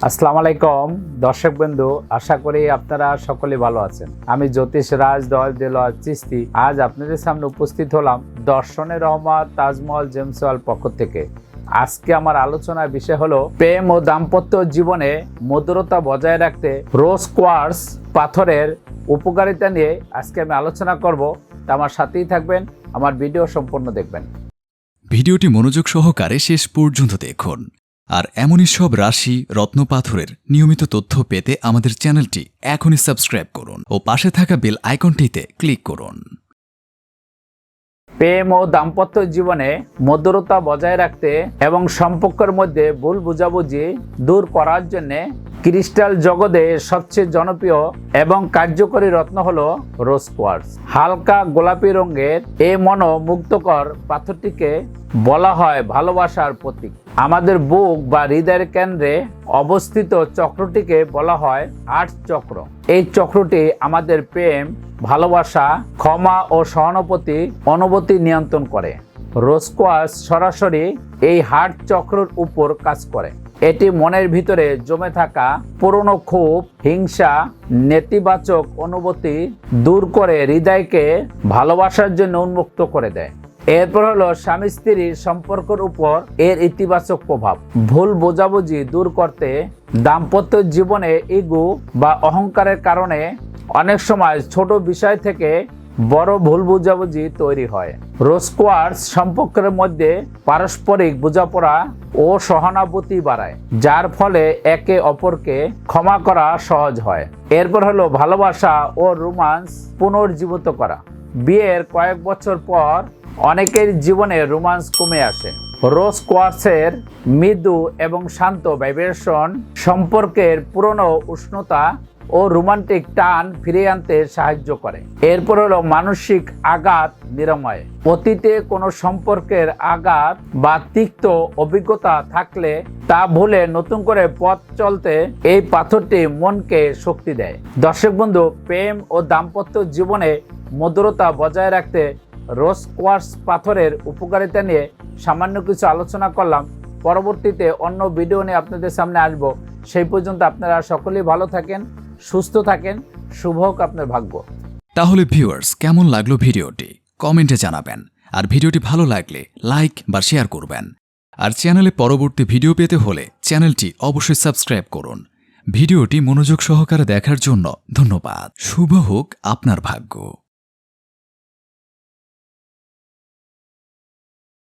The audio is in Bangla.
আসসালামু আলাইকুম দর্শক বন্ধু, আশা করি আপনারা সকলে ভালো আছেন। আমি জ্যোতিষ রাজ দেলোয়ার চিস্তি আজ আপনাদের সামনে উপস্থিত হলাম দর্শনের রহমত তাজমহল জেমস ওয়ার্ল্ড পক্ষ থেকে। আজকে আমার আলোচনার বিষয় হলো প্রেম ও দাম্পত্য জীবনে মধুরতা বজায় রাখতে রোজ কোয়ার্টজ পাথরের উপকারিতা নিয়ে আজকে আমি আলোচনা করব। তা আমার সাথেই থাকবেন, আমার ভিডিও সম্পূর্ণ দেখবেন। ভিডিওটি মনোযোগ সহকারে শেষ পর্যন্ত দেখুন। আর এমনই সব রাশি রত্ন পাথরের নিয়মিত তথ্য পেতে আমাদের চ্যানেলটি এখনই সাবস্ক্রাইব করুন ও পাশে থাকা বেল আইকনটিতে ক্লিক করুন। প্রেম ও দাম্পত্য জীবনে মধুরতা বজায় রাখতে এবং সম্পর্কের মধ্যে ভুল বোঝাবুঝি দূর করার জন্য ক্রিস্টাল জগতে সবচেয়ে জনপ্রিয় এবং কার্যকরী রত্ন হলো রোজ কোয়ার্টজ। হালকা গোলাপি রঙের এই মনোমুগ্ধকর পাথরটিকে বলা হয় ভালোবাসার প্রতীক। আমাদের বুক বা হৃদয়ের কেন্দ্রে অবস্থিত চক্রটিকে বলা হয় আর্ট চক্র। এই চক্রটি আমাদের প্রেম, ভালোবাসা, ক্ষমা ও সহানুভূতি অনুভূতি নিয়ন্ত্রণ করে। রোজ কোয়ার্টজ সরাসরি এই হার্ট চক্রের উপর কাজ করে। এটি মনের ভিতরে জমে থাকা পুরনো ক্ষোভ, হিংসা, নেতিবাচক অনুভূতি দূর করে হৃদয়কে ভালোবাসার জন্য উন্মুক্ত করে দেয়। এরপর হলো স্বামী স্ত্রীর সম্পর্কের উপর এর ইতিবাচক প্রভাব। ভুল বোঝাবুঝি দূর করতে দাম্পত্য জীবনে ইগো বা অহংকারের কারণে অনেক সময় ছোট বিষয় থেকে বড় ভুল বোঝাবুঝি তৈরি হয়। রোজ কোয়ার্টজ সম্পর্কের মধ্যে পারস্পরিক বোঝাপড়া ও সহানুভূতি বাড়ায়, যার ফলে একে অপরকে ক্ষমা করা সহজ হয়। এরপর হলো ভালোবাসা ও রোমান্স পুনর্জীবিত করা। বিয়ের কয়েক বছর পর অনেকের জীবনে রোমান্স কমে আসে। রোজ কোয়ার্টজের মৃদু এবং শান্ত ভাইব্রেশন সম্পর্কের পুরনো উষ্ণতা ও রোমান্টিক টান ফিরিয়ে আনতে সাহায্য করে। এরপর হলো মানসিক আঘাত নিরাময়। অতীতে কোনো সম্পর্কের আঘাত বা তিক্ত অভিজ্ঞতা থাকলে তা ভুলে নতুন করে পথ চলতে এই পাথরটি মনকে শক্তি দেয়। দর্শক বন্ধু, প্রেম ও দাম্পত্য জীবনে মধুরতা বজায় রাখতে রোজ কোয়ার্টজ পাথরের উপকারিতা নিয়ে সামান্য কিছু আলোচনা করলাম। পরবর্তীতে অন্য ভিডিও নিয়ে আপনাদের সামনে আসব। সেই পর্যন্ত আপনারা সকলেই ভালো থাকেন, সুস্থ থাকেন। শুভ হোক আপনার ভাগ্য। তাহলে ভিউয়ার্স, কেমন লাগলো ভিডিওটি কমেন্টে জানাবেন। আর ভিডিওটি ভালো লাগলে লাইক বা শেয়ার করবেন। আর চ্যানেলে পরবর্তী ভিডিও পেতে হলে চ্যানেলটি অবশ্যই সাবস্ক্রাইব করুন। ভিডিওটি মনোযোগ সহকারে দেখার জন্য ধন্যবাদ। শুভ হোক আপনার ভাগ্য।